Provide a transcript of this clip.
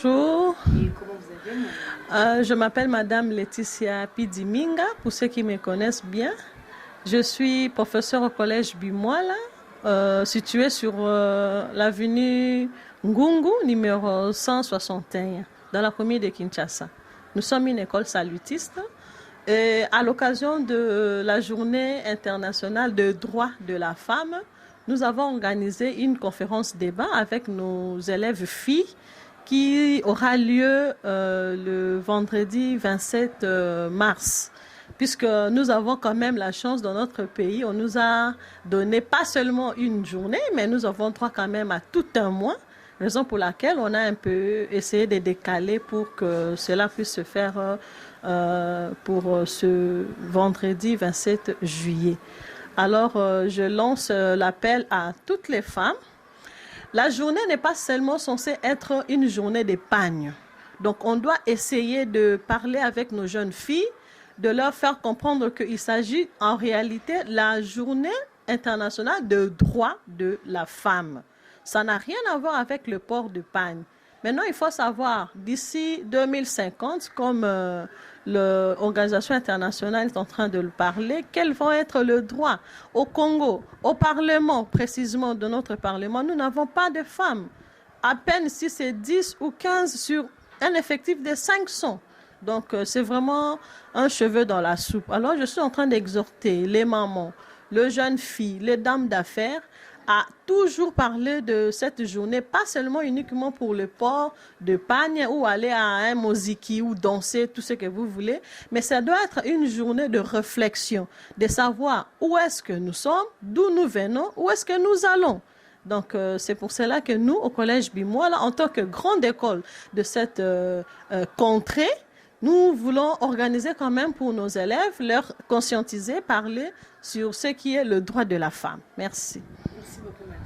Bonjour, Et comment vous allez, madame? je m'appelle Madame Laetitia Pidiminga, pour ceux qui me connaissent bien. Je suis professeure au collège Bimoala, situé sur l'avenue Ngungu, numéro 161, dans la commune de Kinshasa. Nous sommes une école salutiste et à l'occasion de la journée internationale de droits de la femme, nous avons organisé une conférence débat avec nos élèves filles qui aura lieu le vendredi 27 mars. Puisque nous avons quand même la chance dans notre pays, on nous a donné pas seulement une journée, mais nous avons droit quand même à tout un mois, raison pour laquelle on a un peu essayé de décaler pour que cela puisse se faire pour ce vendredi 27 juillet. Alors, je lance l'appel à toutes les femmes. La journée n'est pas seulement censée être une journée d'épargne. Donc, on doit essayer de parler avec nos jeunes filles, de leur faire comprendre qu'il s'agit en réalité de la journée internationale de droits de la femme. Ça n'a rien à voir avec le port de pagne. Maintenant, il faut savoir, d'ici 2050, comme l'Organisation internationale est en train de le parler, quels vont être les droits au Congo, au Parlement, précisément de notre Parlement. Nous n'avons pas de femmes. À peine si c'est 10 ou 15 sur un effectif de 500. Donc, c'est vraiment un cheveu dans la soupe. Alors, je suis en train d'exhorter les mamans, les jeunes filles, les dames d'affaires à toujours parler de cette journée, pas seulement uniquement pour le port de pagne ou aller à un moziki ou danser, tout ce que vous voulez, mais ça doit être une journée de réflexion, de savoir où est-ce que nous sommes, d'où nous venons, où est-ce que nous allons. Donc, c'est pour cela que nous, au Collège Bimoala, en tant que grande école de cette contrée, nous voulons organiser quand même pour nos élèves, leur conscientiser, parler sur ce qui est le droit de la femme. Merci. Merci beaucoup, madame.